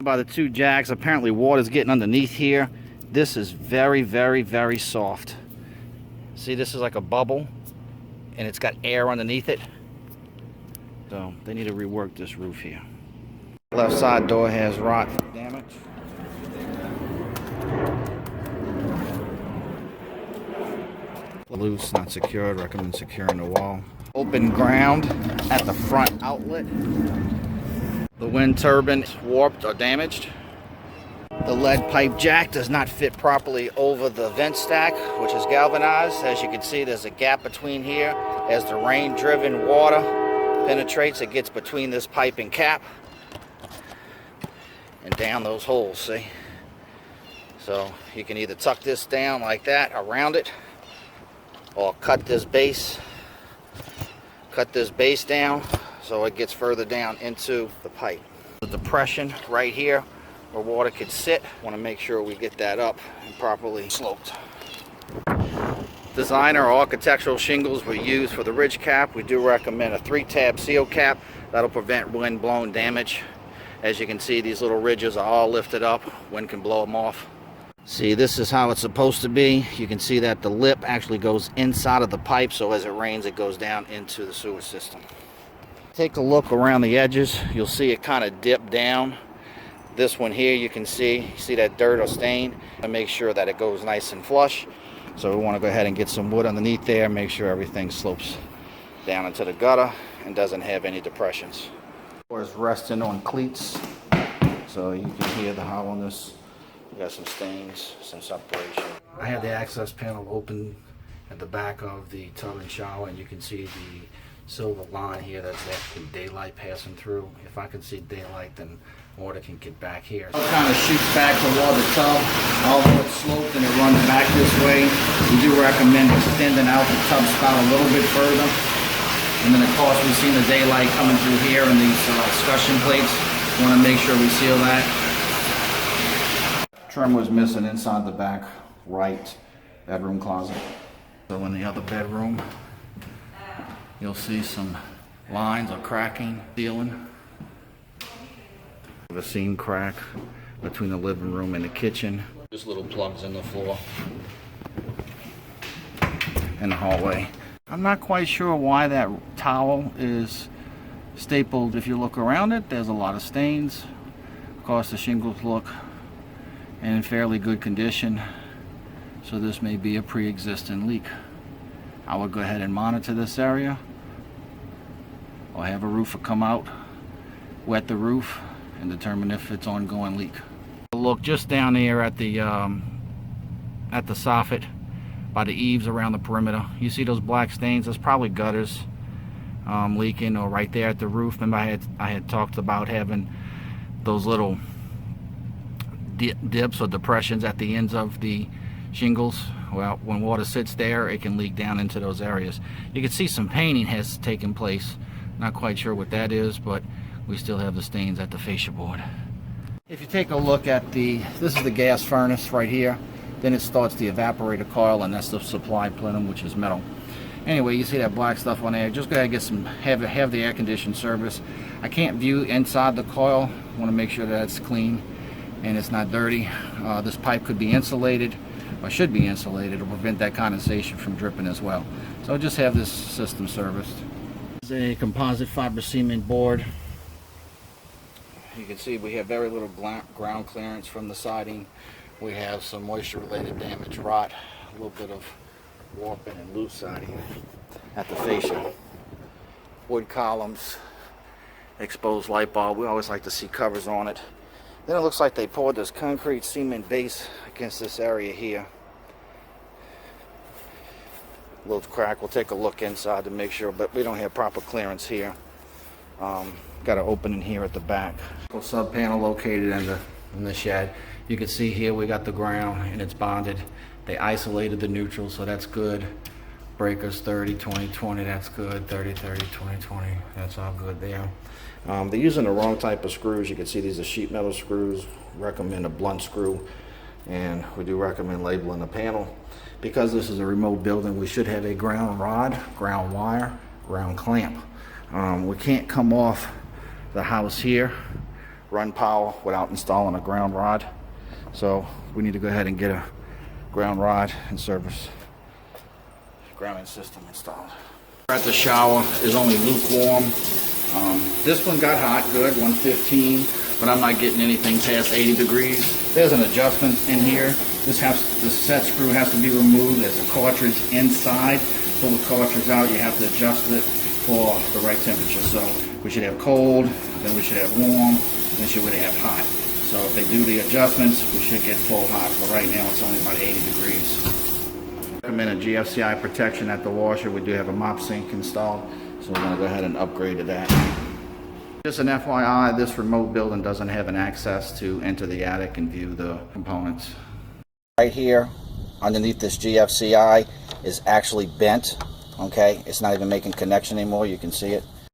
By the two jacks, apparently water's getting underneath here. This is very, very, very soft. See, this is like a bubble, and it's got air underneath it. So they need to rework this roof here. Left side door has rot damage. Loose, not secured. Recommend securing the wall. Open ground at the front outlet. The wind turbine is warped or damaged. The lead pipe jack does not fit properly over the vent stack, which is galvanized. As you can see, there's a gap between here. As the rain-driven water penetrates, it gets between this pipe and cap and down those holes, see? So you can either tuck this down like that around it, or cut this base down so it gets further down into the pipe. The depression right here where water could sit, want to make sure we get that up and properly sloped. Designer or architectural shingles we use for the ridge cap. We do recommend a 3-tab seal cap. That'll prevent wind-blown damage. As you can see, these little ridges are all lifted up. Wind can blow them off. See, this is how it's supposed to be. You can see that the lip actually goes inside of the pipe, so as it rains, it goes down into the sewer system. Take a look around the edges. You'll see it kind of dip down. This one here, you can see that dirt or stain, and make sure that it goes nice and flush. So we want to go ahead and get some wood underneath there, make sure everything slopes down into the gutter and doesn't have any depressions. Or is resting on cleats, so you can hear the hollowness. We got some stains, some separation. I have the access panel open at the back of the tub and shower, and you can see the silver line here. That's actually daylight passing through. If I can see daylight, then water can get back here. It kind of shoots back toward the tub, although it's sloped and it runs back this way. We do recommend extending out the tub spout a little bit further. And then of course we've seen the daylight coming through here in these scutcheon plates. We want to make sure we seal that. Trim was missing inside the back right bedroom closet. So in the other bedroom, you'll see some lines of cracking, sealing. The seam crack between the living room and the kitchen. Just little plugs in the floor and the hallway. I'm not quite sure why that towel is stapled. If you look around it, there's a lot of stains. Of course, the shingles look in fairly good condition, so this may be a pre-existing leak. I would go ahead and monitor this area, or have a roofer come out, wet the roof, and determine if it's ongoing leak. Look just down there at the soffit, by the eaves around the perimeter. You see those black stains? That's probably gutters leaking, or right there at the roof. Remember I had talked about having those little dips or depressions at the ends of the shingles. Well, when water sits there, it can leak down into those areas. You can see some painting has taken place. Not quite sure what that is, but we still have the stains at the fascia board. If you take a look at this is the gas furnace right here. Then it starts the evaporator coil, and that's the supply plenum, which is metal. Anyway, you see that black stuff on there. Just go ahead and get some, have the air conditioning service. I can't view inside the coil. I want to make sure that it's clean and it's not dirty. This pipe could be insulated, or should be insulated, to prevent that condensation from dripping as well. So just have this system serviced. This is a composite fiber cement board. You can see we have very little ground clearance from the siding. We have some moisture related damage, rot, a little bit of warping and loose siding at the fascia. Wood columns, exposed light bulb. We always like to see covers on it. Then it looks like they poured this concrete cement base against this area here. A little crack. We'll take a look inside to make sure, but we don't have proper clearance here. Got an opening here at the back. Sub panel located in the shed. You can see here we got the ground and it's bonded. They isolated the neutral, so that's good. Breakers 30, 20, 20, that's good. 30, 30, 20, 20, that's all good there. They're using the wrong type of screws. You can see these are sheet metal screws. Recommend a blunt screw, and we do recommend labeling the panel. Because this is a remote building, we should have a ground rod, ground wire, ground clamp. We can't come off the house here run power without installing a ground rod. So we need to go ahead and get a ground rod and service grounding system installed. At the shower is only lukewarm. This one got hot good, 115, but I'm not getting anything past 80 degrees. There's an adjustment in here. The set screw has to be removed. There's a cartridge inside. Pull the cartridge out. You have to adjust it for the right temperature. So we should have cold, then we should have warm, then should we have hot. So if they do the adjustments, we should get full hot. But right now it's only about 80 degrees. Recommend a GFCI protection at the washer. We do have a mop sink installed, so we're going to go ahead and upgrade to that. Just an FYI, this remote building doesn't have an access to enter the attic and view the components. Right here, underneath this GFCI is actually bent. Okay, it's not even making connection anymore. You can see it.